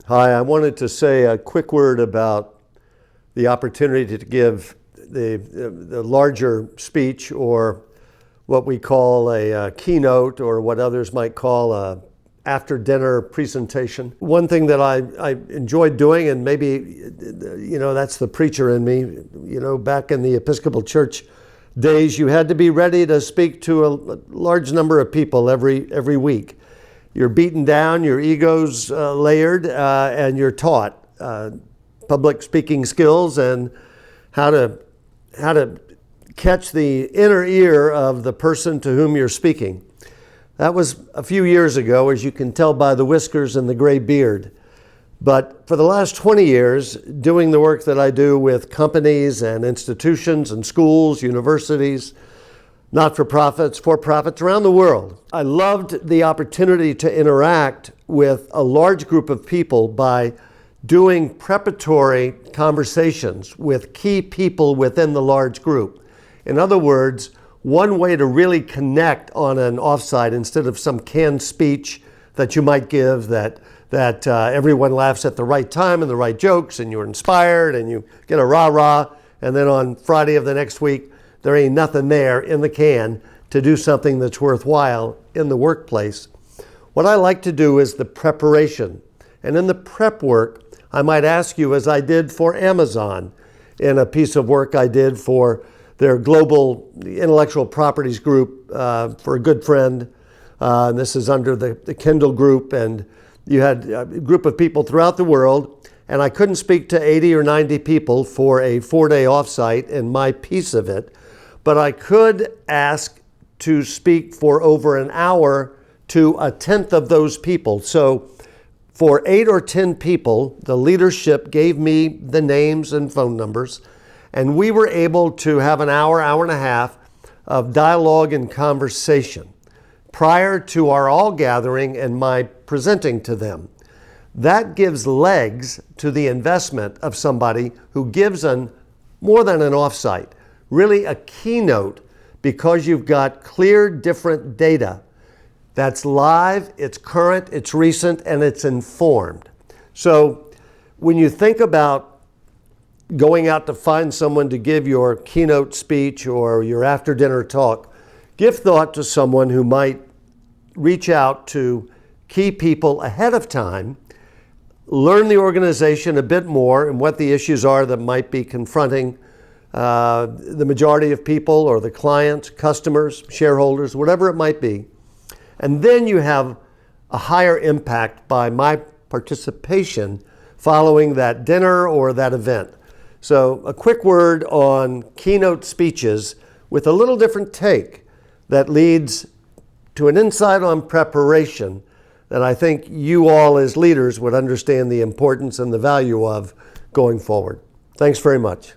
Hi, I wanted to say a quick word about the opportunity to give the larger speech, or what we call a keynote, or what others might call a after dinner presentation. One thing that I enjoyed doing, and maybe, that's the preacher in me, back in the Episcopal Church days, you had to be ready to speak to a large number of people every week. You're beaten down, your ego's layered, and you're taught public speaking skills and how to catch the inner ear of the person to whom you're speaking. That was a few years ago, as you can tell by the whiskers and the gray beard. But for the last 20 years, doing the work that I do with companies and institutions and schools, universities, not-for-profits, for-profits around the world, I loved the opportunity to interact with a large group of people by doing preparatory conversations with key people within the large group. In other words, one way to really connect on an offsite, instead of some canned speech that you might give that everyone laughs at the right time and the right jokes and you're inspired and you get a rah-rah, and then on Friday of the next week, there ain't nothing there in the can to do something that's worthwhile in the workplace. What I like to do is the preparation. And in the prep work, I might ask you, as I did for Amazon in a piece of work I did for their global intellectual properties group for a good friend. And this is under the Kindle group, and you had a group of people throughout the world, and I couldn't speak to 80 or 90 people for a 4-day offsite in my piece of it, but I could ask to speak for over an hour to a tenth of those people. So for 8 or 10 people, the leadership gave me the names and phone numbers, and we were able to have an hour and a half of dialogue and conversation prior to our all gathering and my presenting to them. That gives legs to the investment of somebody who gives more than an offsite, really a keynote, because you've got clear, different data that's live, it's current, it's recent, and it's informed. So when you think about going out to find someone to give your keynote speech or your after dinner talk, give thought to someone who might reach out to key people ahead of time, learn the organization a bit more and what the issues are that might be confronting the majority of people, or the clients, customers, shareholders, whatever it might be. And then you have a higher impact by my participation following that dinner or that event. So a quick word on keynote speeches with a little different take that leads to an insight on preparation that I think you all as leaders would understand the importance and the value of going forward. Thanks very much.